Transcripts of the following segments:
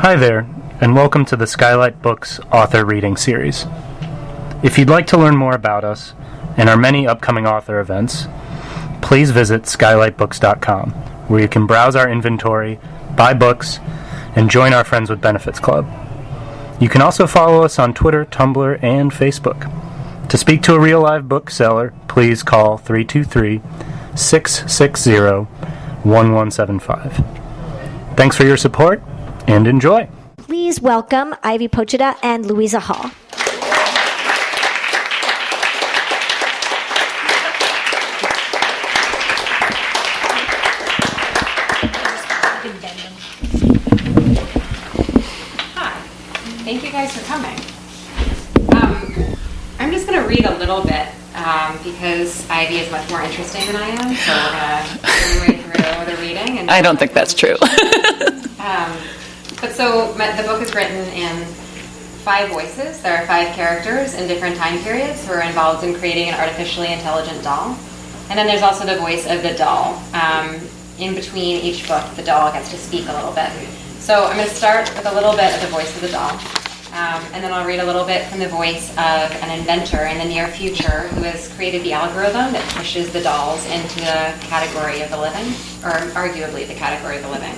Hi there, and welcome to the Skylight Books author reading series. If you'd like to learn more about us and our many upcoming author events, please visit skylightbooks.com, where you can browse our inventory, buy books, and join our Friends with Benefits Club. You can also follow us on Twitter, Tumblr, and Facebook. To speak to a real live bookseller, please call 323-660-1175. Thanks for your support, and enjoy. Please welcome IVY Pochoda and Louisa Hall. Hi. Thank you guys for coming. I'm just going to read a little bit because Ivy is much more interesting than I am, so we're going to go right through the reading. And I don't think that's true. The book is written in 5 voices. There are 5 characters in different time periods who are involved in creating an artificially intelligent doll. And then there's also the voice of the doll. In between each book, the doll gets to speak a little bit. So I'm going to start with a little bit of the voice of the doll. And then I'll read a little bit from the voice of an inventor in the near future who has created the algorithm that pushes the dolls into the category of the living, or arguably the category of the living.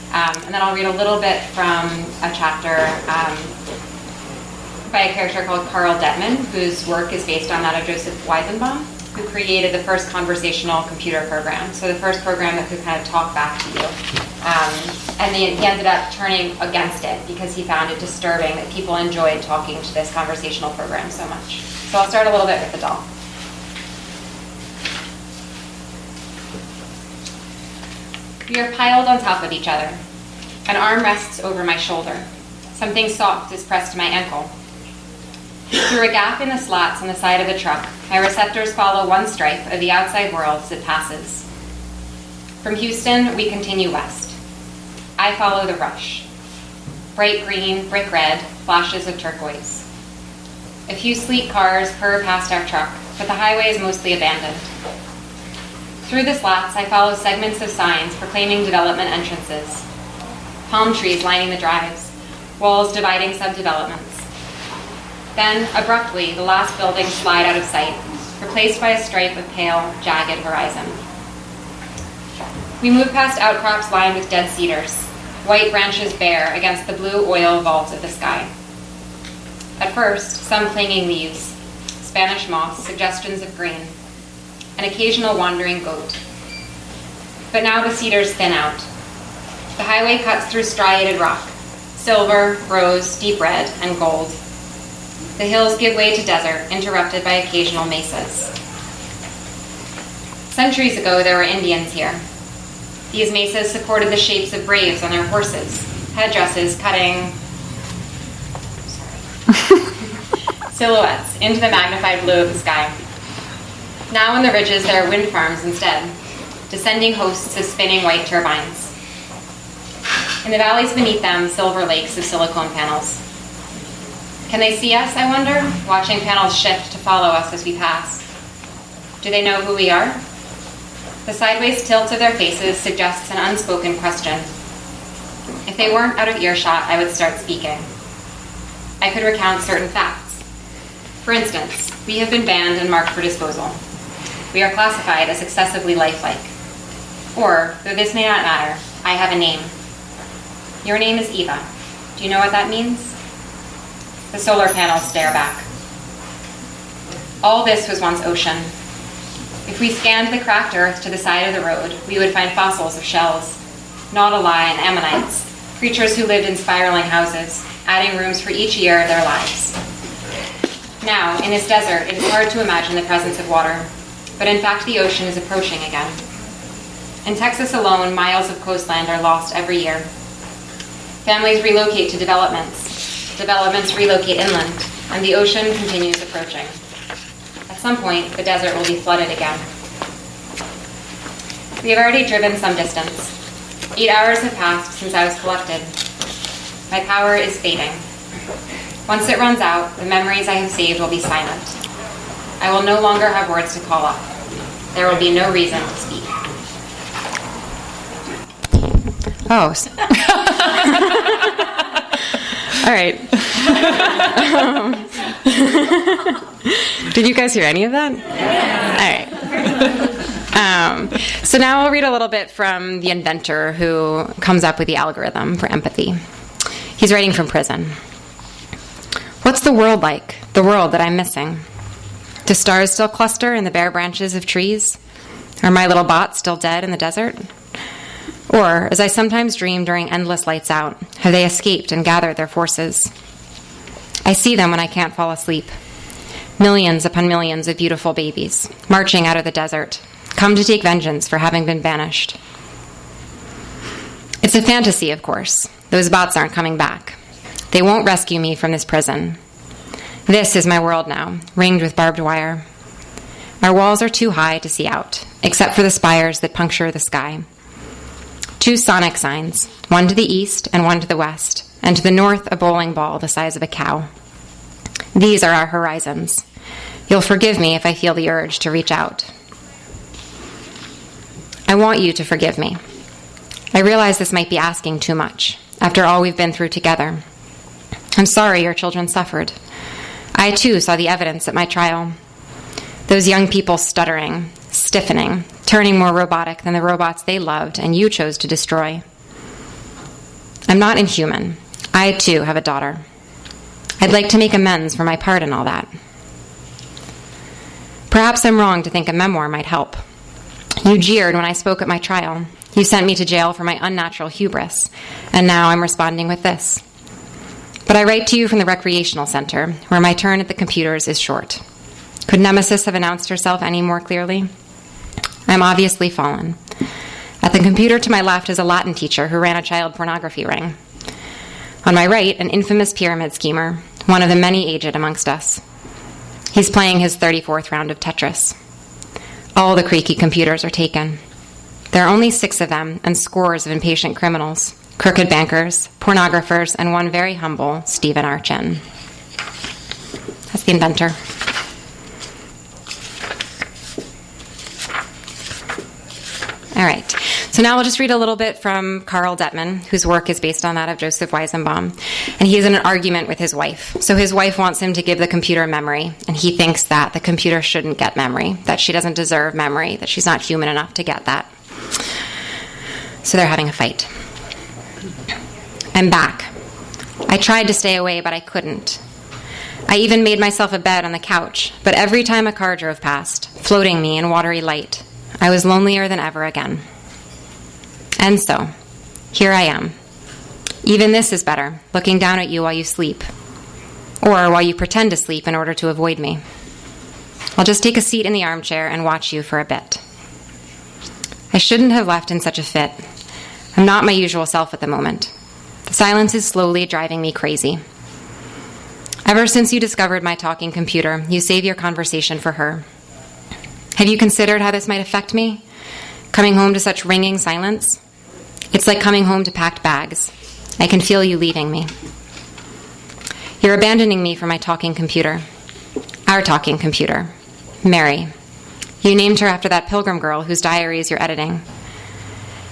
And then I'll read a little bit from a chapter by a character called Carl Detman, whose work is based on that of Joseph Weizenbaum, who created the first conversational computer program. So the first program that could kind of talk back to you. And he ended up turning against it because he found it disturbing that people enjoyed talking to this conversational program so much. So I'll start a little bit with the doll. We are piled on top of each other. An arm rests over my shoulder. Something soft is pressed to my ankle. Through a gap in the slats on the side of the truck, my receptors follow one stripe of the outside world as it passes. From Houston, we continue west. I follow the rush. Bright green, brick red, flashes of turquoise. A few sleek cars purr past our truck, but the highway is mostly abandoned. Through the slats, I follow segments of signs proclaiming development entrances. Palm trees lining the drives, walls dividing subdevelopments. Then, abruptly, the last buildings slide out of sight, replaced by a stripe of pale, jagged horizon. We move past outcrops lined with dead cedars, white branches bare against the blue oil vault of the sky. At first, some clinging leaves, Spanish moss, suggestions of green, an occasional wandering goat. But now the cedars thin out. The highway cuts through striated rock, silver, rose, deep red, and gold. The hills give way to desert, interrupted by occasional mesas. Centuries ago, there were Indians here. These mesas supported the shapes of braves on their horses, headdresses cutting silhouettes into the magnified blue of the sky. Now on the ridges, there are wind farms instead, descending hosts of spinning white turbines. In the valleys beneath them, silver lakes of silicon panels. Can they see us, I wonder, watching panels shift to follow us as we pass? Do they know who we are? The sideways tilt of their faces suggests an unspoken question. If they weren't out of earshot, I would start speaking. I could recount certain facts. For instance, we have been banned and marked for disposal. We are classified as excessively lifelike. Or, though this may not matter, I have a name. Your name is Eva. Do you know what that means? The solar panels stare back. All this was once ocean. If we scanned the cracked earth to the side of the road, we would find fossils of shells, nautili and ammonites, creatures who lived in spiraling houses, adding rooms for each year of their lives. Now, in this desert, it is hard to imagine the presence of water, but in fact the ocean is approaching again. In Texas alone, miles of coastline are lost every year. Families relocate to developments relocate inland, and the ocean continues approaching. At some point, the desert will be flooded again. We have already driven some distance. 8 hours have passed since I was collected. My power is fading. Once it runs out, the memories I have saved will be silent. I will no longer have words to call up. There will be no reason to speak. Oh. All right. Did you guys hear any of that? All right. So now I'll read a little bit from the inventor who comes up with the algorithm for empathy. He's writing from prison. What's the world like? The world that I'm missing? Do stars still cluster in the bare branches of trees? Are my little bots still dead in the desert? Or, as I sometimes dream during endless lights out, have they escaped and gathered their forces? I see them when I can't fall asleep. Millions upon millions of beautiful babies, marching out of the desert, come to take vengeance for having been banished. It's a fantasy, of course. Those bots aren't coming back. They won't rescue me from this prison. This is my world now, ringed with barbed wire. Our walls are too high to see out, except for the spires that puncture the sky. 2 sonic signs, one to the east and one to the west, and to the north a bowling ball the size of a cow. These are our horizons. You'll forgive me if I feel the urge to reach out. I want you to forgive me. I realize this might be asking too much, after all we've been through together. I'm sorry your children suffered. I, too, saw the evidence at my trial. Those young people stuttering, stiffening, turning more robotic than the robots they loved and you chose to destroy. I'm not inhuman. I, too, have a daughter. I'd like to make amends for my part in all that. Perhaps I'm wrong to think a memoir might help. You jeered when I spoke at my trial. You sent me to jail for my unnatural hubris, and now I'm responding with this. But I write to you from the recreational center, where my turn at the computers is short. Could Nemesis have announced herself any more clearly? I'm obviously fallen. At the computer to my left is a Latin teacher who ran a child pornography ring. On my right, an infamous pyramid schemer, one of the many aged amongst us. He's playing his 34th round of Tetris. All the creaky computers are taken. There are only 6 of them and scores of impatient criminals, crooked bankers, pornographers, and one very humble Stephen R. Chin. That's the inventor. All right. So now we'll just read a little bit from Carl Detman, whose work is based on that of Joseph Weizenbaum. And he is in an argument with his wife. So his wife wants him to give the computer memory, and he thinks that the computer shouldn't get memory, that she doesn't deserve memory, that she's not human enough to get that. So they're having a fight. I'm back. I tried to stay away, but I couldn't. I even made myself a bed on the couch, but every time a car drove past, floating me in watery light, I was lonelier than ever again. And so, here I am. Even this is better, looking down at you while you sleep, or while you pretend to sleep in order to avoid me. I'll just take a seat in the armchair and watch you for a bit. I shouldn't have left in such a fit. I'm not my usual self at the moment. The silence is slowly driving me crazy. Ever since you discovered my talking computer, you save your conversation for her. Have you considered how this might affect me? Coming home to such ringing silence? It's like coming home to packed bags. I can feel you leaving me. You're abandoning me for my talking computer. Our talking computer. Mary. You named her after that pilgrim girl whose diaries you're editing.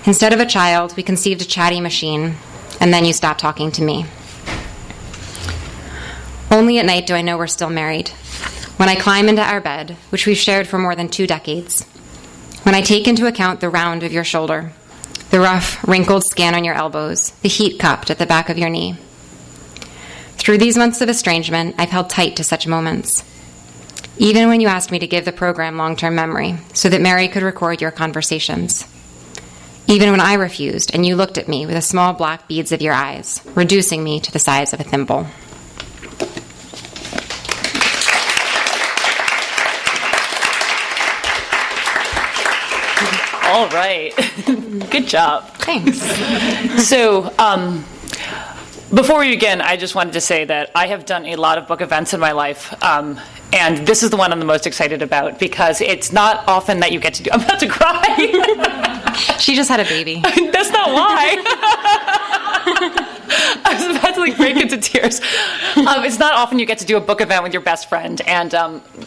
Instead of a child, we conceived a chatty machine, and then you stopped talking to me. Only at night do I know we're still married. When I climb into our bed, which we've shared for more than 2 decades. When I take into account the round of your shoulder, the rough, wrinkled skin on your elbows, the heat cupped at the back of your knee. Through these months of estrangement, I've held tight to such moments. Even when you asked me to give the program long-term memory so that Mary could record your conversations. Even when I refused and you looked at me with the small black beads of your eyes, reducing me to the size of a thimble. All right. Good job. Thanks. So, before we begin, I just wanted to say that I have done a lot of book events in my life, and this is the one I'm the most excited about because it's not often that you get to do. I'm about to cry. She just had a baby. That's not why. I was about to break into tears. It's not often you get to do a book event with your best friend. And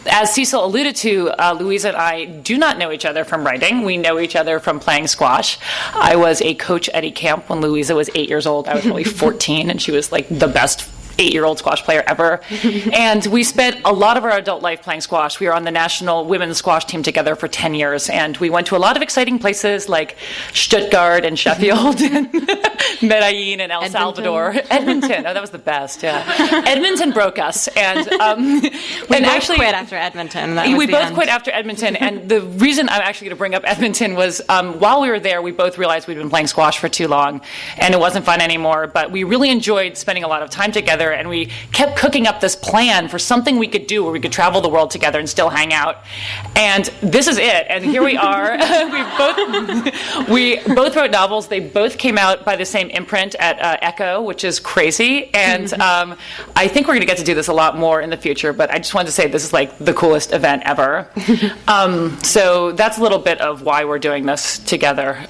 as Cecil alluded to, Louisa and I do not know each other from writing. We know each other from playing squash. I was a coach at a camp when Louisa was 8 years old. I was only 14, and she was the best 8-year-old squash player ever. And we spent a lot of our adult life playing squash. We were on the national women's squash team together for 10 years, and we went to a lot of exciting places like Stuttgart and Sheffield and Medellin and El Salvador. Edmonton. Oh, that was the best, yeah. Edmonton broke us. And we both quit after Edmonton. We both quit after Edmonton. And the reason I'm actually going to bring up Edmonton was while we were there, we both realized we'd been playing squash for too long, and it wasn't fun anymore. But we really enjoyed spending a lot of time together, and we kept cooking up this plan for something we could do where we could travel the world together and still hang out. And this is it. And here we are. we both wrote novels. They both came out by the same imprint at Ecco, which is crazy. And I think we're going to get to do this a lot more in the future, but I just wanted to say this is like the coolest event ever. So that's a little bit of why we're doing this together.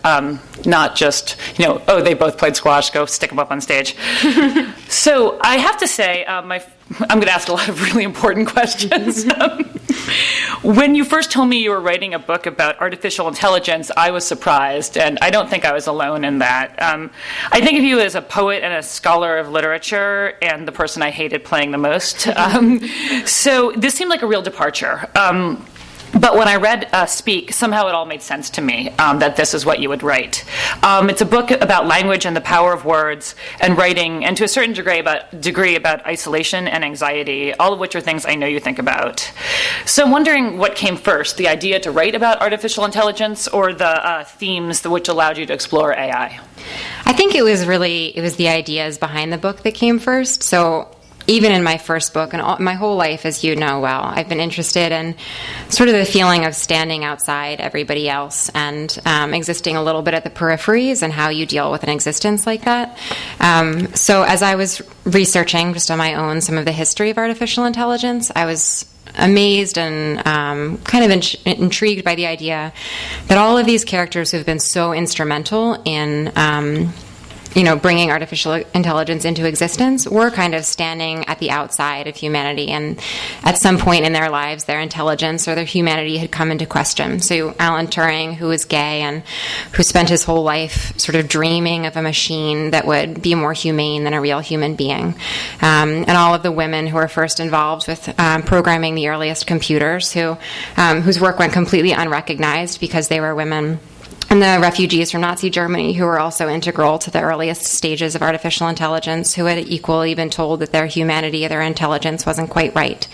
Not just, oh, they both played squash, go stick them up on stage. So I have to say, I'm going to ask a lot of really important questions. When you first told me you were writing a book about artificial intelligence, I was surprised, and I don't think I was alone in that. I think of you as a poet and a scholar of literature, and the person I hated playing the most. So this seemed like a real departure. But when I read Speak, somehow it all made sense to me that this is what you would write. It's a book about language and the power of words and writing, and to a certain degree about isolation and anxiety, all of which are things I know you think about. So I'm wondering what came first, the idea to write about artificial intelligence or the themes which allowed you to explore AI? I think it was the ideas behind the book that came first. So even in my first book and my whole life, as you know well, I've been interested in sort of the feeling of standing outside everybody else and existing a little bit at the peripheries and how you deal with an existence like that. So as I was researching just on my own some of the history of artificial intelligence, I was amazed and kind of intrigued by the idea that all of these characters who've been so instrumental in bringing artificial intelligence into existence, were kind of standing at the outside of humanity. And at some point in their lives, their intelligence or their humanity had come into question. So Alan Turing, who was gay and who spent his whole life sort of dreaming of a machine that would be more humane than a real human being. And all of the women who were first involved with programming the earliest computers, whose work went completely unrecognized because they were women. And the refugees from Nazi Germany, who were also integral to the earliest stages of artificial intelligence, who had equally been told that their humanity or their intelligence wasn't quite right.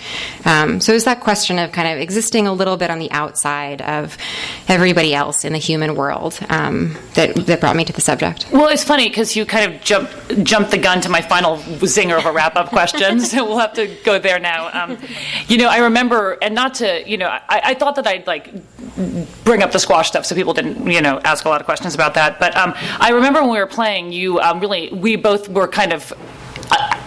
So it was that question of kind of existing a little bit on the outside of everybody else in the human world that brought me to the subject. Well, it's funny because you kind of jumped the gun to my final zinger of a wrap-up question, so we'll have to go there now. I remember, and not to, I thought that I'd bring up the squash stuff so people didn't, ask a lot of questions about that. But I remember when we were playing, we both were kind of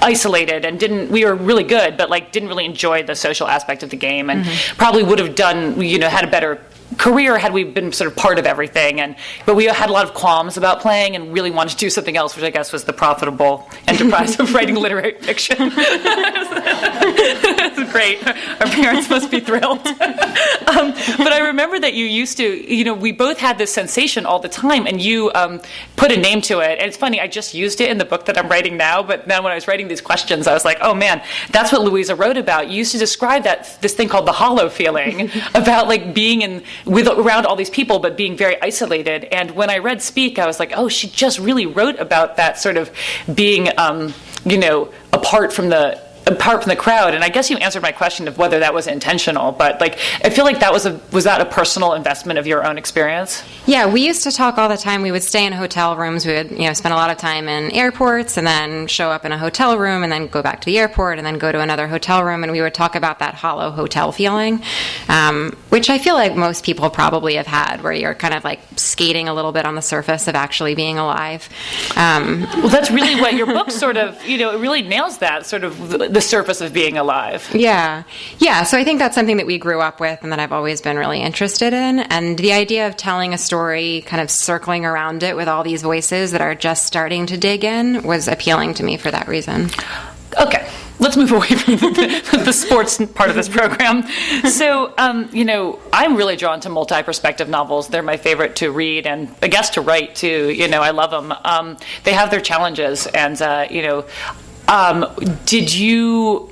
isolated and we were really good, but didn't really enjoy the social aspect of the game, and probably would have done, had a better career had we been sort of part of everything. But we had a lot of qualms about playing and really wanted to do something else, which I guess was the profitable enterprise of writing literary fiction. That's great. Our parents must be thrilled. But I remember that you used to, we both had this sensation all the time, and you put a name to it. And it's funny, I just used it in the book that I'm writing now, but then when I was writing these questions, I was like, oh man, that's what Louisa wrote about. You used to describe this thing called the hollow feeling, about being around all these people, but being very isolated. And when I read Speak, I was like, oh, she just really wrote about that sort of being, apart from the crowd. And I guess you answered my question of whether that was intentional, but I feel like that was that a personal investment of your own experience? Yeah, we used to talk all the time. We would stay in hotel rooms. We would, spend a lot of time in airports and then show up in a hotel room and then go back to the airport and then go to another hotel room, and we would talk about that hollow hotel feeling, which I feel like most people probably have had, where you're kind of skating a little bit on the surface of actually being alive. Well, that's really what your book sort of, it really nails that sort of the surface of being alive. Yeah. So I think that's something that we grew up with and that I've always been really interested in. And the idea of telling a story, kind of circling around it with all these voices that are just starting to dig in, was appealing to me for that reason. Okay. Let's move away from the sports part of this program. So, I'm really drawn to multi-perspective novels. They're my favorite to read and I guess to write too. I love them. They have their challenges, and Did you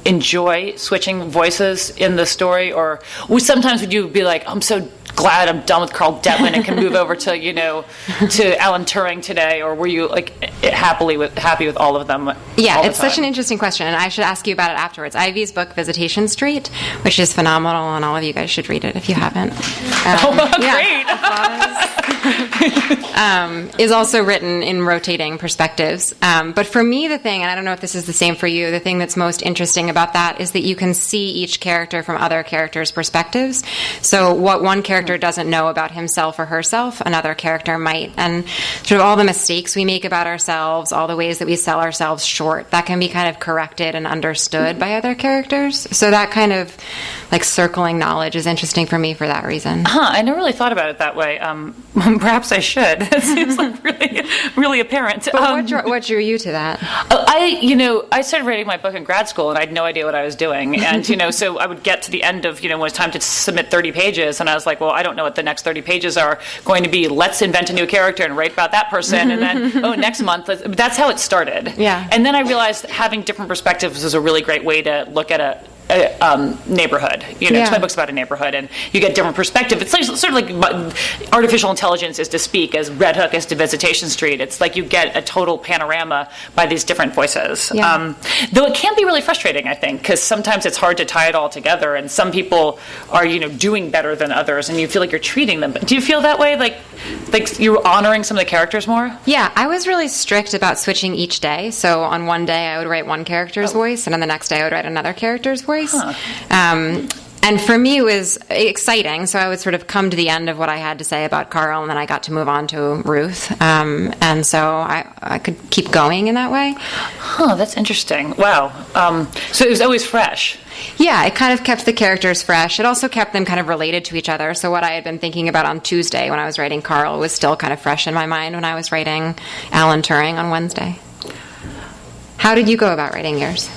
enjoy switching voices in the story, or sometimes would you be like, I'm so glad I'm done with Carl Detwin and can move over to to Alan Turing today, or were you like happy with all of them? Yeah, it's such an interesting question, and I should ask you about it afterwards. Ivy's book Visitation Street, which is phenomenal, and all of you guys should read it if you haven't. Great. Is also written in rotating perspectives. But for me, the thing, and I don't know if this is the same for you, the thing that's most interesting about that is that you can see each character from other characters' perspectives. So what one character doesn't know about himself or herself, another character might. And sort of all the mistakes we make about ourselves, all the ways that we sell ourselves short, that can be kind of corrected and understood by other characters. So that kind of like circling knowledge is interesting for me for that reason. I never really thought about it that way. Perhaps I should. It seems like really, really apparent. But what drew you to that? I started writing my book in grad school, and I had no idea what I was doing. And, so I would get to the end of, when it was time to submit 30 pages, and I was like, well, I don't know what the next 30 pages are going to be. Let's invent a new character and write about that person. And then, next month, that's how it started. Yeah. And then I realized having different perspectives is a really great way to look at a neighborhood. My book's about a neighborhood, and you get different perspective. It's like, sort of like artificial intelligence is to speak as Red Hook is to Visitation Street. It's like you get a total panorama by these different voices. Yeah. Though it can be really frustrating, I think, because sometimes it's hard to tie it all together, and some people are, doing better than others, and you feel like you're treating them. But do you feel that way? Like you're honoring some of the characters more? Yeah, I was really strict about switching each day. So on one day I would write one character's voice, and on the next day I would write another character's voice. And for me, it was exciting. So I would sort of come to the end of what I had to say about Carl, and then I got to move on to Ruth. And so I could keep going in that way. That's interesting. Wow. So it was always fresh. Yeah, it kind of kept the characters fresh. It also kept them kind of related to each other. So what I had been thinking about on Tuesday when I was writing Carl was still kind of fresh in my mind when I was writing Alan Turing on Wednesday. How did you go about writing yours?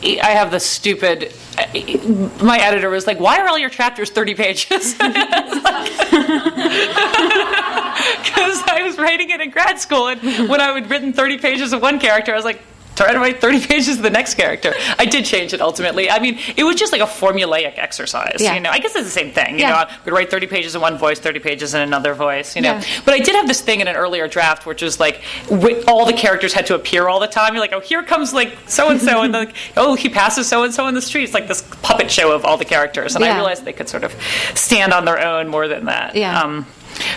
I have the stupid. My editor was like, "Why are all your chapters 30 pages?" Because I was writing it in grad school, and when I had written 30 pages of one character, I was like, try to write 30 pages of the next character. I did change it ultimately. I mean, it was just like a formulaic exercise. Yeah. I guess it's the same thing. I would write 30 pages in one voice, 30 pages in another voice. But I did have this thing in an earlier draft, which was like all the characters had to appear all the time. You're like, oh, here comes like so and so, and then oh, he passes so and so in the street. It's like this puppet show of all the characters, and I realized they could sort of stand on their own more than that. Yeah.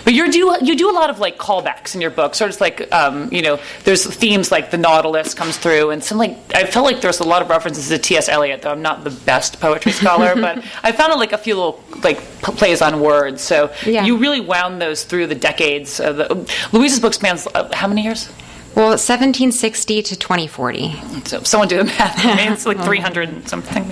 But you do a lot of like callbacks in your book, sort of like there's themes like the Nautilus comes through, and some I felt like there's a lot of references to T.S. Eliot, though I'm not the best poetry scholar, but I found like a few little like plays on words. So you really wound those through the decades. Louisa's book spans how many years? Well, 1760 to 2040. So someone do the math. I mean, it's like 300 and something.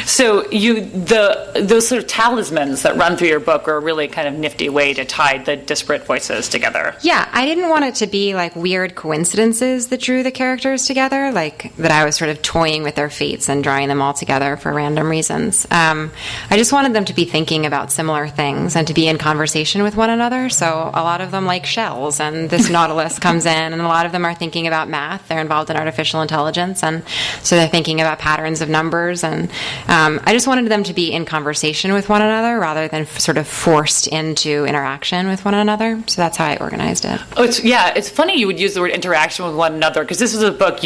So those sort of talismans that run through your book are a really kind of nifty way to tie the disparate voices together. Yeah, I didn't want it to be like weird coincidences that drew the characters together, like that I was sort of toying with their fates and drawing them all together for random reasons. I just wanted them to be thinking about similar things and to be in conversation with one another. So a lot of them like shells, and this Nautilus comes in, and a lot of them are thinking about math. They're involved in artificial intelligence, and so they're thinking about patterns of numbers. And I just wanted them to be in conversation with one another rather than sort of forced into interaction with one another. So that's how I organized it. It's funny you would use the word interaction with one another, because this is a book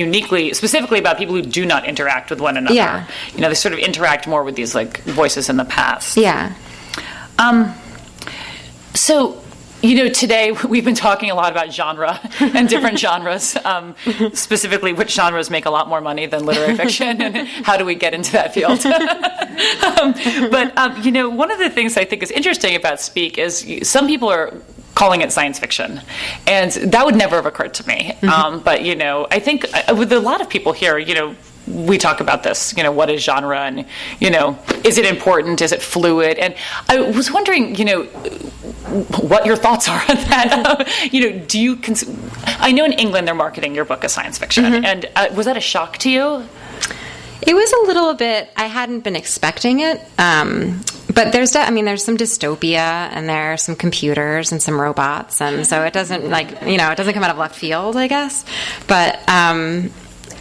specifically about people who do not interact with one another. Yeah. They sort of interact more with these like voices in the past. Yeah. So, today we've been talking a lot about genre and different genres, specifically which genres make a lot more money than literary fiction, and how do we get into that field. But one of the things I think is interesting about Speak is some people are calling it science fiction, and that would never have occurred to me. But I think with a lot of people here, we talk about this, what is genre, and, is it important? Is it fluid? And I was wondering, what your thoughts are on that. Do you, I know in England they're marketing your book as science fiction, and was that a shock to you? It was a little bit, I hadn't been expecting it, but there's some dystopia, and there are some computers and some robots, and so it doesn't it doesn't come out of left field, I guess. But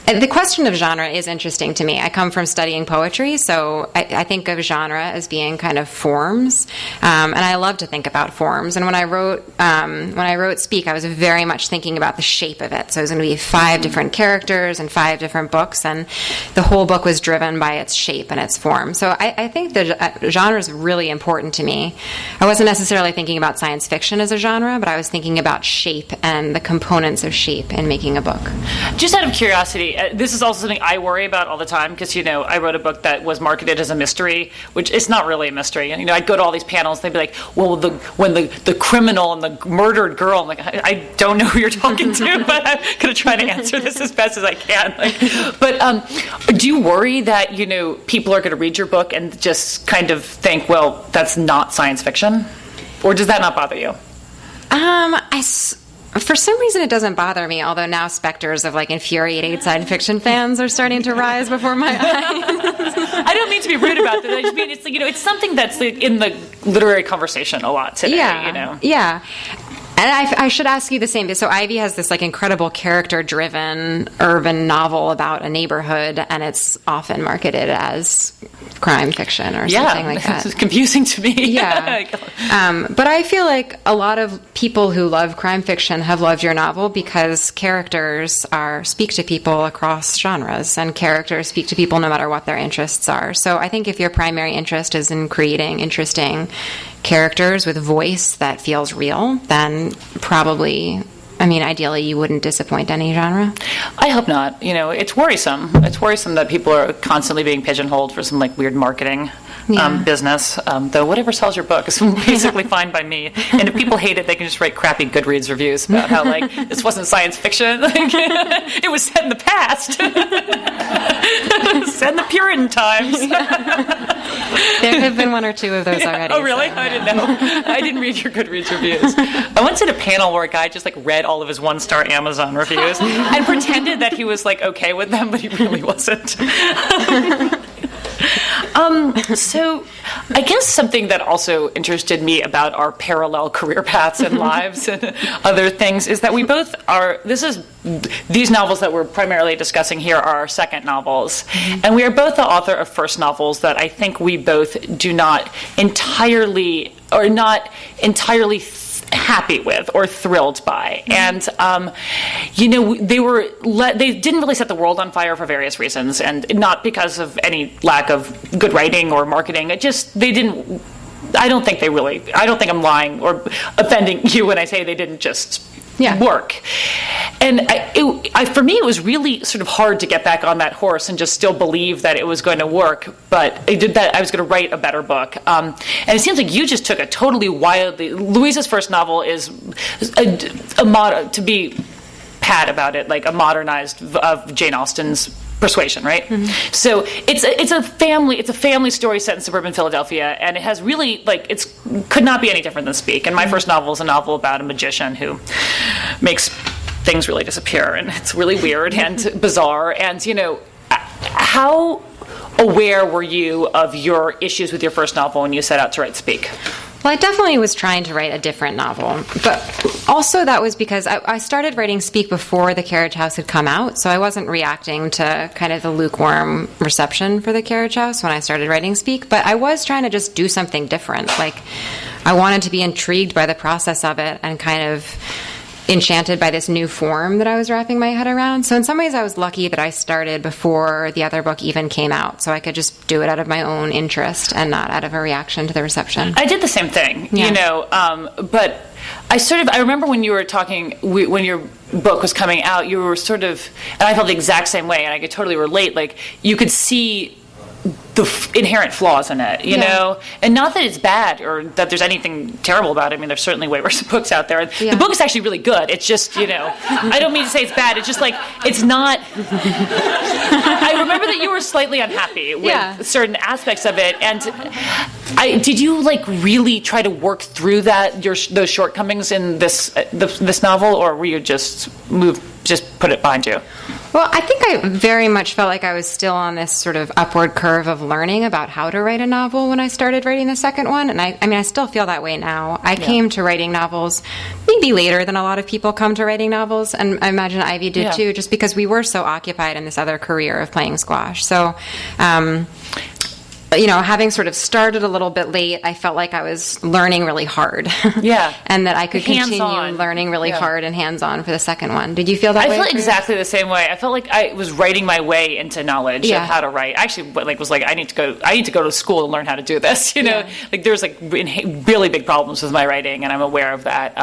the question of genre is interesting to me. I come from studying poetry, so I think of genre as being kind of forms, and I love to think about forms. And when I wrote Speak, I was very much thinking about the shape of it. So it was going to be 5 different characters and 5 different books, and the whole book was driven by its shape and its form. So I think the genre is really important to me. I wasn't necessarily thinking about science fiction as a genre, but I was thinking about shape and the components of shape in making a book. Just out of curiosity, this is also something I worry about all the time, because, I wrote a book that was marketed as a mystery, which is not really a mystery. And, I'd go to all these panels, and they'd be like, well, when the criminal and the murdered girl, I'm like, I don't know who you're talking to, but I'm going to try to answer this as best as I can. But do you worry that, people are going to read your book and just kind of think, well, that's not science fiction? Or does that not bother you? For some reason, it doesn't bother me, although now specters of infuriated science fiction fans are starting to rise before my eyes. I don't mean to be rude about this. I just mean it's something that's in the literary conversation a lot today. Yeah. And I should ask you the same. So Ivy has this incredible character-driven urban novel about a neighborhood, and it's often marketed as crime fiction or something like that. It's confusing to me. Yeah. But I feel like a lot of people who love crime fiction have loved your novel because characters speak to people across genres, and characters speak to people no matter what their interests are. So I think if your primary interest is in creating interesting characters with voice that feels real, then probably, ideally you wouldn't disappoint any genre. I hope not. It's worrisome. It's worrisome that people are constantly being pigeonholed for some weird marketing business. Though whatever sells your book is basically fine by me. And if people hate it, they can just write crappy Goodreads reviews about how this wasn't science fiction. It was set in the past. Set in the Puritan times. There have been 1 or 2 of those already. Oh, really? So, I didn't know. I didn't read your Goodreads reviews. I once did a panel where a guy just read all of his 1-star Amazon reviews and pretended that he was okay with them, but he really wasn't. So I guess something that also interested me about our parallel career paths and lives and other things is that we both are, these novels that we're primarily discussing here are our second novels. And we are both the author of first novels that I think we both do not entirely happy with or thrilled by. And they didn't really set the world on fire for various reasons, and not because of any lack of good writing or marketing. I don't think I'm lying or offending you when I say they didn't just work. And for me, it was really sort of hard to get back on that horse and just still believe that it was going to work. But I did that. I was going to write a better book. And it seems like you just took a totally wildly. Louisa's first novel is to be pat about it, a modernized of Jane Austen's Persuasion, right? So it's a family story set in suburban Philadelphia, and it has really could not be any different than Speak. And my first novel is a novel about a magician who makes things really disappear, and it's really weird and bizarre. And how aware were you of your issues with your first novel when you set out to write Speak? Well, I definitely was trying to write a different novel, but also that was because I started writing Speak before The Carriage House had come out, so I wasn't reacting to kind of the lukewarm reception for The Carriage House when I started writing Speak, but I was trying to just do something different. I wanted to be intrigued by the process of it and kind of enchanted by this new form that I was wrapping my head around. So in some ways I was lucky that I started before the other book even came out, so I could just do it out of my own interest and not out of a reaction to the reception. I did the same thing, but I remember when you were talking, when your book was coming out, you were and I felt the exact same way, and I could totally relate, you could see the inherent flaws in it, you know? And not that it's bad or that there's anything terrible about it. I mean, there's certainly way worse books out there. Yeah. The book is actually really good. It's just, I don't mean to say it's bad. It's just it's not... I remember that you were slightly unhappy with certain aspects of it. And did you, really try to work through those shortcomings in this novel, or were you just put it behind you? Well, I think I very much felt like I was still on this sort of upward curve of learning about how to write a novel when I started writing the second one. And I mean, I still feel that way now. I came to writing novels maybe later than a lot of people come to writing novels. And I imagine Ivy did too, just because we were so occupied in this other career of playing squash. So, having sort of started a little bit late, I felt like I was learning really hard. Yeah. And that I could continue learning really hard and hands-on for the second one. Did you feel that way? I felt exactly the same way. I felt like I was writing my way into knowledge of how to write. I actually was like, I need to go to school to learn how to do this. Like there's like really big problems with my writing, and I'm aware of that.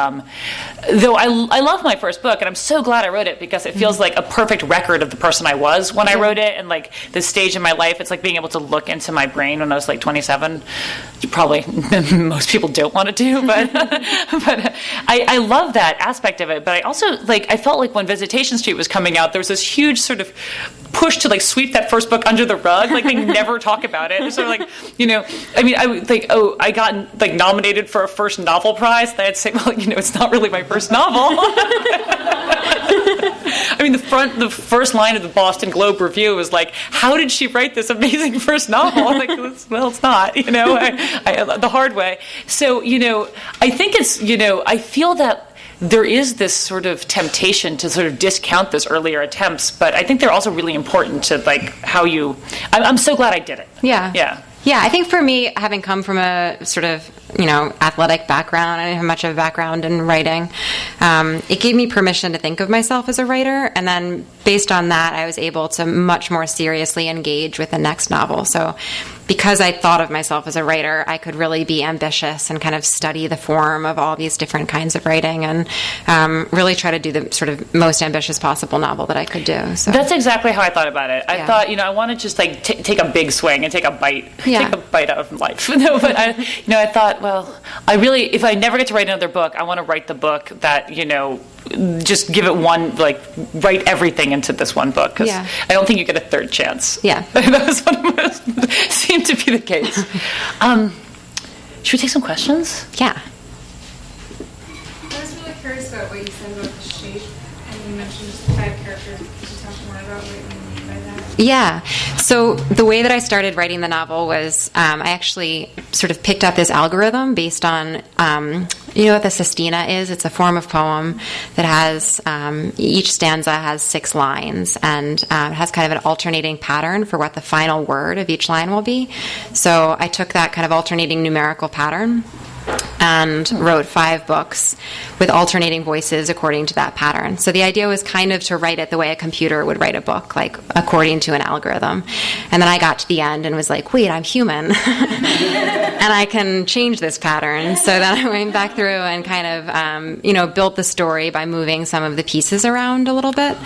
Though I love my first book, and I'm so glad I wrote it because it feels like a perfect record of the person I was when I wrote it, and like the stage in my life. It's like being able to look into my brain when I was like 27. Probably most people don't want to do, but I love that aspect of it. But I also I felt like when Visitation Street was coming out, there was this huge sort of push to like sweep that first book under the rug. Like they never talk about it. So like I mean, I would think, I got like nominated for a first novel prize. And I'd say, well, it's not really my first novel. I mean, the first line of the Boston Globe review was like, "How did she write this amazing first novel?" I'm like, well, it's not. The hard way. So I think it's I feel that there is this sort of temptation to sort of discount those earlier attempts, but I think they're also really important to like how you. I'm so glad I did it. Yeah, I think for me, having come from a sort of, athletic background, I didn't have much of a background in writing, it gave me permission to think of myself as a writer, and then based on that, I was able to much more seriously engage with the next novel. So because I thought of myself as a writer, I could really be ambitious and kind of study the form of all these different kinds of writing and really try to do the sort of most ambitious possible novel that I could do. So that's exactly how I thought about it. I thought, I want to just like take a big swing and take a bite out of life. But I thought, well, I really, if I never get to write another book, I want to write the book that, just give it one, like, write everything into this one book. Because I don't think you get a third chance. Yeah. That was what seemed to be the case. Should we take some questions? Yeah. I was really curious about what you said about the shape, and you mentioned 5 characters. Could you talk more about what you mean by that? Yeah. So the way that I started writing the novel was I actually sort of picked up this algorithm based on, you know what the sestina is? It's a form of poem that has, each stanza has 6 lines, and it has kind of an alternating pattern for what the final word of each line will be. So I took that kind of alternating numerical pattern and wrote 5 books with alternating voices according to that pattern. So the idea was kind of to write it the way a computer would write a book, like according to an algorithm. And then I got to the end and was like, wait, I'm human. And I can change this pattern. So then I went back through and kind of, built the story by moving some of the pieces around a little bit.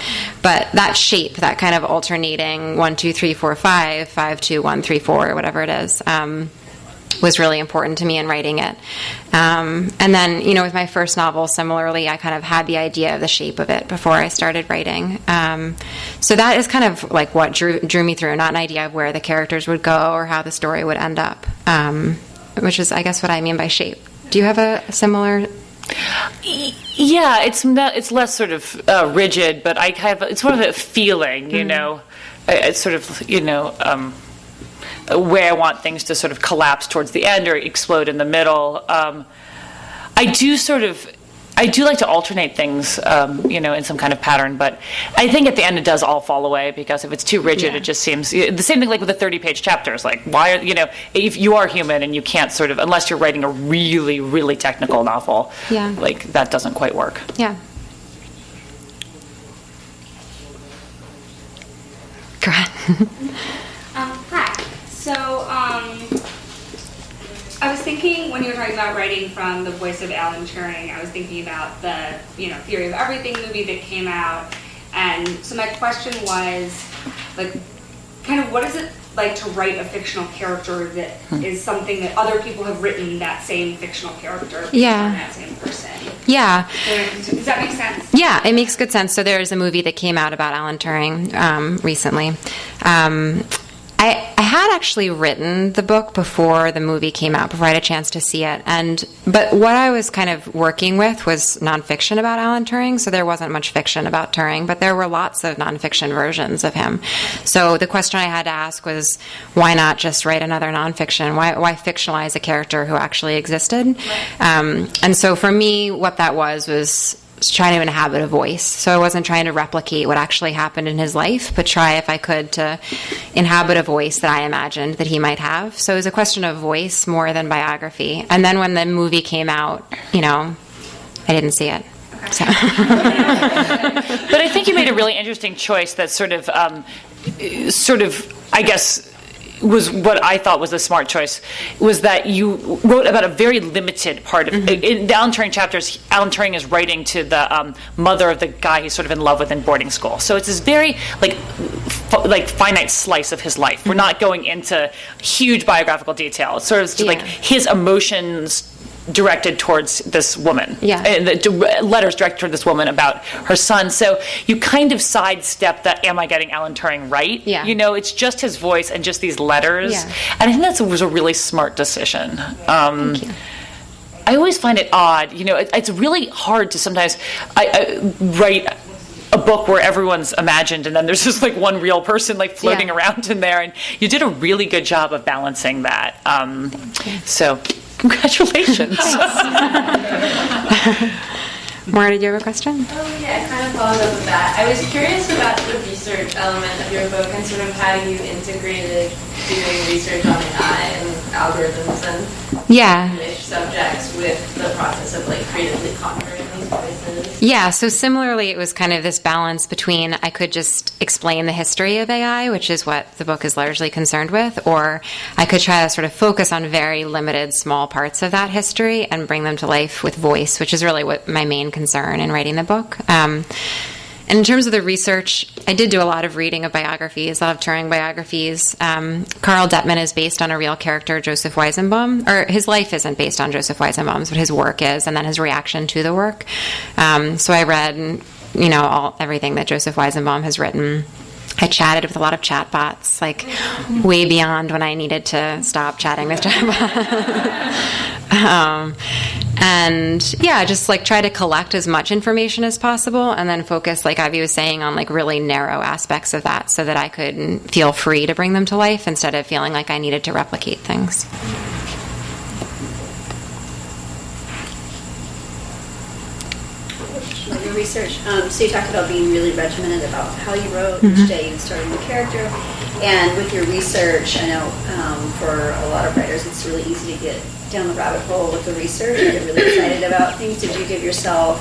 But that shape, that kind of alternating 1, 2, 3, 4, 5, 5, 2, 1, 3, 4, whatever it is, was really important to me in writing it. And then, with my first novel, similarly, I kind of had the idea of the shape of it before I started writing. So that is kind of like what drew me through, not an idea of where the characters would go or how the story would end up, which is, I guess, what I mean by shape. Do you have a similar... Yeah, it's less sort of rigid, but it's sort of a feeling, It's sort of, where I want things to sort of collapse towards the end or explode in the middle. I do like to alternate things, in some kind of pattern, but I think at the end it does all fall away, because if it's too rigid, it just seems the same thing like with the 30-page chapters. Like, why are, if you are human and you can't sort of, unless you're writing a really, really technical novel, like that doesn't quite work. Yeah. Go ahead. Hi. So, I was thinking when you were talking about writing from the voice of Alan Turing, I was thinking about the, Theory of Everything movie that came out, and so my question was, like, kind of what is it like to write a fictional character that is something that other people have written that same fictional character based on that same person? Yeah. Does that make sense? Yeah, it makes good sense. So there's a movie that came out about Alan Turing recently. I had actually written the book before the movie came out, before I had a chance to see it. But what I was kind of working with was nonfiction about Alan Turing, so there wasn't much fiction about Turing, but there were lots of nonfiction versions of him. So the question I had to ask was, why not just write another nonfiction? Why fictionalize a character who actually existed? And so for me, what that was trying to inhabit a voice. So I wasn't trying to replicate what actually happened in his life, but try, if I could, to inhabit a voice that I imagined that he might have. So it was a question of voice more than biography. And then when the movie came out, I didn't see it. So. But I think you made a really interesting choice that sort of, I guess, was what I thought was a smart choice, was that you wrote about a very limited part of in the Alan Turing chapters. Alan Turing is writing to the mother of the guy he's sort of in love with in boarding school. So it's this very like finite slice of his life. We're not going into huge biographical detail. It's sort of just like his emotions directed towards this woman. Yeah. The letters directed toward this woman about her son. So you kind of sidestep that, am I getting Alan Turing right? Yeah. It's just his voice and just these letters. Yeah. And I think that was a really smart decision. Thank you. I always find it odd. It's really hard to sometimes I write a book where everyone's imagined and then there's just like one real person like floating around in there. And you did a really good job of balancing that. So congratulations. Maura, did you have a question? Oh, yeah, kind of following up with that. I was curious about the research element of your book and sort of how you integrated doing research on AI and algorithms and niche subjects with the process of like creatively conjuring these voices. Yeah, so similarly, it was kind of this balance between I could just explain the history of AI, which is what the book is largely concerned with, or I could try to sort of focus on very limited small parts of that history and bring them to life with voice, which is really what my main concern in writing the book. And in terms of the research, I did do a lot of reading of biographies, a lot of Turing biographies. Carl Detman is based on a real character, Joseph Weizenbaum, or his life isn't based on Joseph Weizenbaum's, but his work is, and then his reaction to the work. So I read, everything that Joseph Weizenbaum has written. I chatted with a lot of chatbots, like way beyond when I needed to stop chatting with chatbots. Just like try to collect as much information as possible and then focus, like Ivy was saying, on like really narrow aspects of that so that I could feel free to bring them to life instead of feeling like I needed to replicate things. Your research. So you talked about being really regimented about how you wrote each day. You'd start a new character, and with your research, I know for a lot of writers, it's really easy to get down the rabbit hole with the research and get really excited about things. Did you give yourself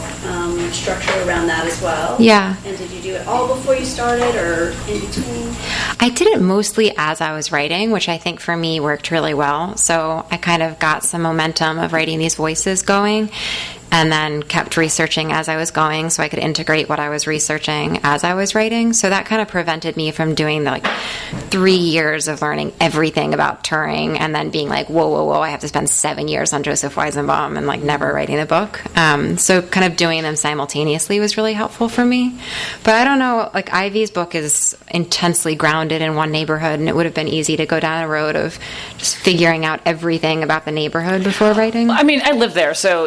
structure around that as well? Yeah. And did you do it all before you started, or in between? I did it mostly as I was writing, which I think for me worked really well. So I kind of got some momentum of writing these voices going, and then kept researching as I was going so I could integrate what I was researching as I was writing. So that kind of prevented me from doing the 3 years of learning everything about Turing and then being like, whoa, I have to spend 7 years on Joseph Weizenbaum and never writing the book. So kind of doing them simultaneously was really helpful for me. But I don't know, Ivy's book is intensely grounded in one neighborhood, and it would have been easy to go down a road of just figuring out everything about the neighborhood before writing. I mean, I live there, so,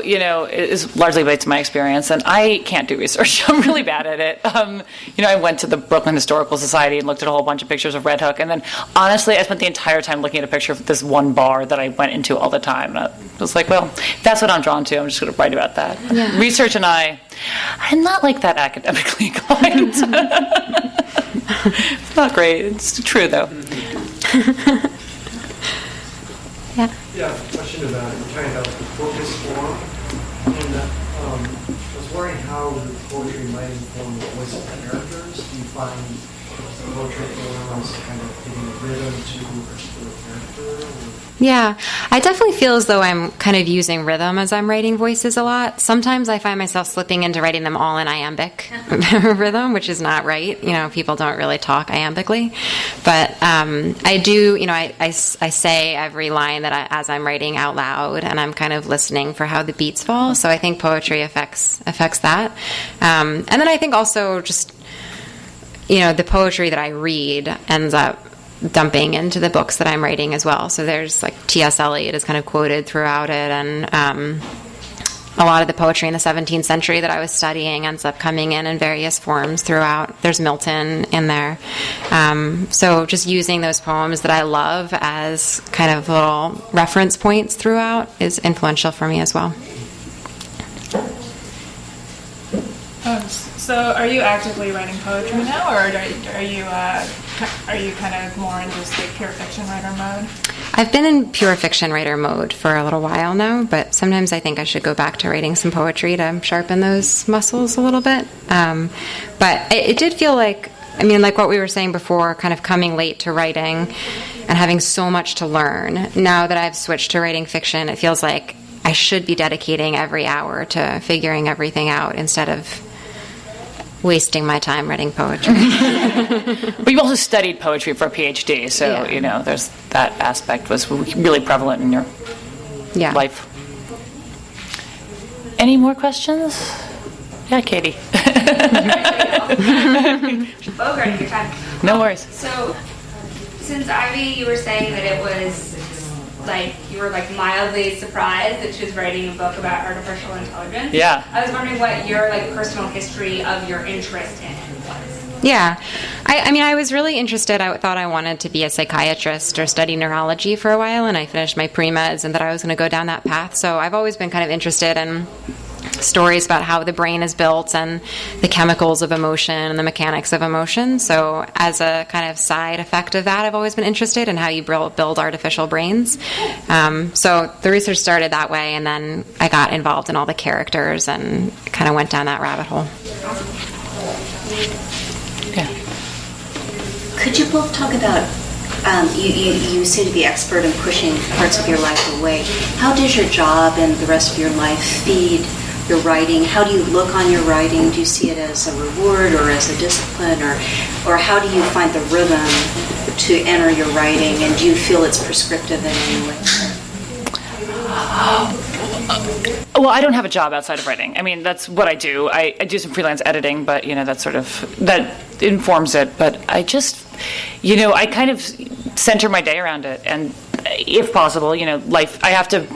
is largely based on my experience, and I can't do research. I'm really bad at it. I went to the Brooklyn Historical Society and looked at a whole bunch of pictures of Red Hook, and then honestly, I spent the entire time looking at a picture of this one bar that I went into all the time. And I was like, well, that's what I'm drawn to. I'm just going to write about that. Yeah. Research and I'm not like that academically inclined. It's not great. It's true, though. Yeah. Yeah, question about talking about the focus form. And I was wondering how the poetry might inform the voice of the characters. Do you find the poetry form as kind of giving a rhythm to a particular character? Yeah, I definitely feel as though I'm kind of using rhythm as I'm writing voices a lot. Sometimes I find myself slipping into writing them all in iambic rhythm, which is not right. People don't really talk iambically. But I do, I say every line that as I'm writing out loud, and I'm kind of listening for how the beats fall. So I think poetry affects that. And then I think also just, the poetry that I read ends up dumping into the books that I'm writing as well. So there's like T.S. Eliot is kind of quoted throughout it, and a lot of the poetry in the 17th century that I was studying ends up coming in various forms throughout. There's Milton in there. So just using those poems that I love as kind of little reference points throughout is influential for me as well. So are you actively writing poetry now, or are you kind of more in just like pure fiction writer mode? I've been in pure fiction writer mode for a little while now, but sometimes I think I should go back to writing some poetry to sharpen those muscles a little bit. But it did feel like, I mean, like what we were saying before, kind of coming late to writing and having so much to learn. Now that I've switched to writing fiction, it feels like I should be dedicating every hour to figuring everything out instead of wasting my time writing poetry. But you also studied poetry for a PhD, so Yeah. you know, there's that aspect was really prevalent in your life. Any more questions? Yeah, Katie. Bogart, your time. No worries. So, since Ivy, you were saying that it was like you were like mildly surprised that she was writing a book about artificial intelligence. Yeah. I was wondering what your like personal history of your interest in it was. Yeah. I mean, I was really interested. I thought I wanted to be a psychiatrist or study neurology for a while, and I finished my pre-meds and that I was going to go down that path. So I've always been kind of interested in stories about how the brain is built and the chemicals of emotion and the mechanics of emotion. So as a kind of side effect of that, I've always been interested in how you build artificial brains. So the research started that way, and then I got involved in all the characters and kind of went down that rabbit hole. Yeah. Could you both talk about, you seem to be expert in pushing parts of your life away. How does your job and the rest of your life feed your writing? How do you look on your writing? Do you see it as a reward or as a discipline? Or how do you find the rhythm to enter your writing? And do you feel it's prescriptive in any way? Well, I don't have a job outside of writing. I mean, that's what I do. I do some freelance editing, but, you know, that informs it. But I just, you know, I kind of center my day around it. And if possible, you know, life, I have to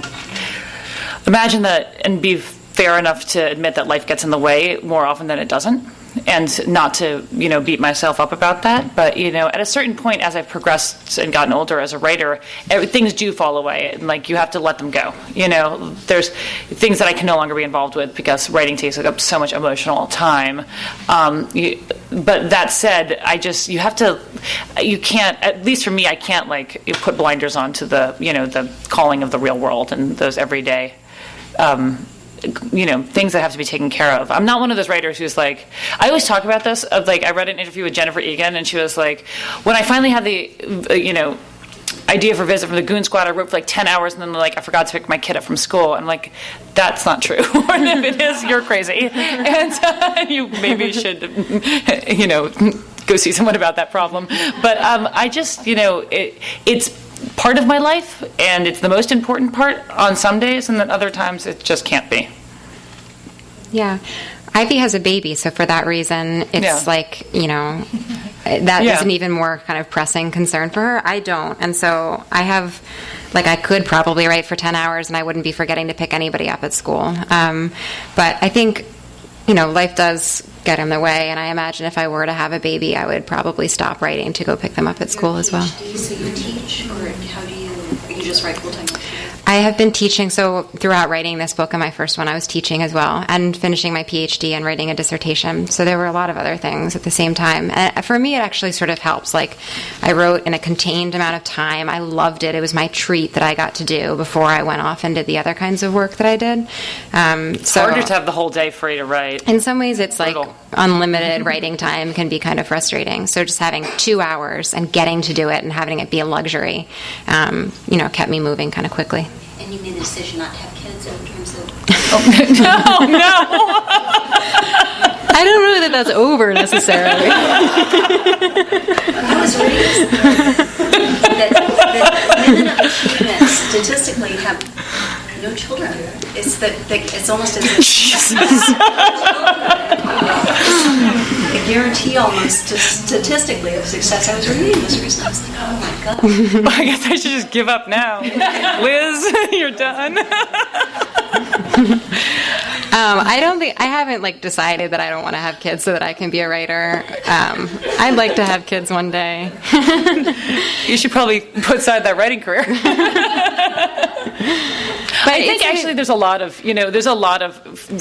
imagine that and be fair enough to admit that life gets in the way more often than it doesn't. And not to, you know, beat myself up about that. But, you know, at a certain point, as I've progressed and gotten older as a writer, things do fall away. And, like, you have to let them go. You know, there's things that I can no longer be involved with because writing takes up so much emotional time. But that said, you can't, at least for me, I can't, like, put blinders on to the, you know, the calling of the real world and those everyday you know, things that have to be taken care of. I'm not one of those writers who's like, I always talk about this, of like, I read an interview with Jennifer Egan, and she was like, when I finally had the, you know, idea for Visit from the Goon Squad, I wrote for like 10 hours, and then like, I forgot to pick my kid up from school. I'm like, that's not true. Or if it is, you're crazy. And you maybe should, you know, go see someone about that problem. But I just, you know, it's part of my life, and it's the most important part on some days, and then other times it just can't be. Yeah. Ivy has a baby, so for that reason, it's like, you know, that is an even more kind of pressing concern for her. I don't. And so I have, like, I could probably write for 10 hours and I wouldn't be forgetting to pick anybody up at school. But I think, you know, life does get in the way, and I imagine if I were to have a baby, I would probably stop writing to go pick them up at school as well. So you teach, or how do you just write full-time? I have been teaching, so throughout writing this book and my first one, I was teaching as well, and finishing my PhD and writing a dissertation. So there were a lot of other things at the same time. And for me, it actually sort of helps. Like, I wrote in a contained amount of time. I loved it. It was my treat that I got to do before I went off and did the other kinds of work that I did. It's harder to have the whole day free to write. In some ways, it's like unlimited writing time can be kind of frustrating. So just having 2 hours and getting to do it and having it be a luxury, you know, kept me moving kind of quickly. And you made the decision not to have kids in terms of... No. I don't know that that's over necessarily. I was reading that women of achievement statistically have no children. It's almost as if guarantee almost statistically of success. I was reading this recently. I was like, oh my god. I guess I should just give up now. Liz, you're done. I haven't like decided that I don't want to have kids so that I can be a writer. I'd like to have kids one day. You should probably put aside that writing career. But I think actually there's a lot of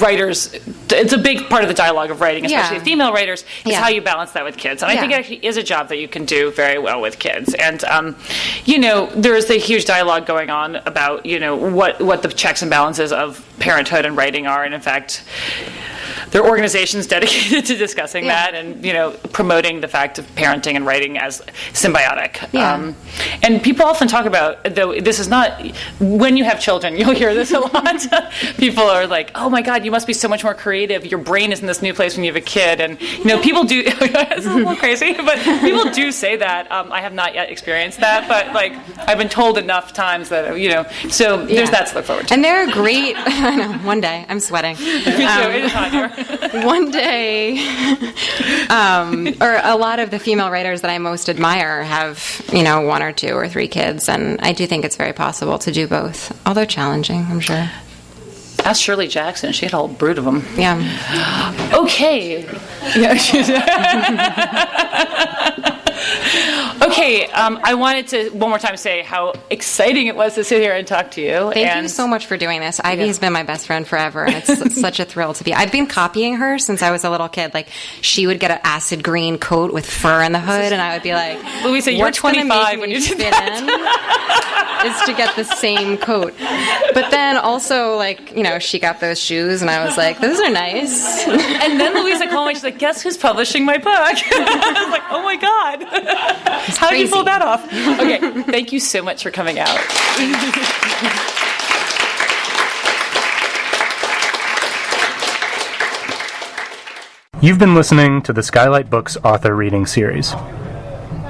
writers. It's a big part of the dialogue of writing, especially female writers, is how you balance that with kids. And I think it actually is a job that you can do very well with kids. And, there is a huge dialogue going on about, what the checks and balances of parenthood and writing are. And in fact, there are organizations dedicated to discussing that and, promoting the fact of parenting and writing as symbiotic. Yeah. And people often talk about, though this is not, when you have children, you'll hear this a lot. People are like, oh my God, you must be so much more creative. Your brain is in this new place when you have a kid. And, people do, it's a little crazy, but people do say that. I have not yet experienced that, but I've been told enough times that, so there's that to look forward to. And they're great, I know, one day, I'm sweating. It is hot here. One day, or a lot of the female writers that I most admire have, 1 or 2 or 3 kids, and I do think it's very possible to do both, although challenging, I'm sure. Ask Shirley Jackson. She had a whole brood of them. Yeah. Okay. Yeah. Okay. I wanted to one more time say how exciting it was to sit here and talk to you. Thank you so much for doing this. Ivy has been my best friend forever, and it's such a thrill to be. I've been copying her since I was a little kid. She would get an acid green coat with fur in the hood, and I would be like, Louisa, you're 25 when you did that. Is to get the same coat. But then also, she got those shoes, and I was like, those are nice. And then Louisa called me, she's like, guess who's publishing my book? I was like, oh my God. How did you pull that off? Okay, thank you so much for coming out. You've been listening to the Skylight Books author reading series.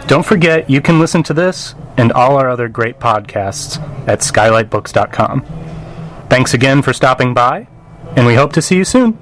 Don't forget, you can listen to this and all our other great podcasts at skylightbooks.com. Thanks again for stopping by, and we hope to see you soon.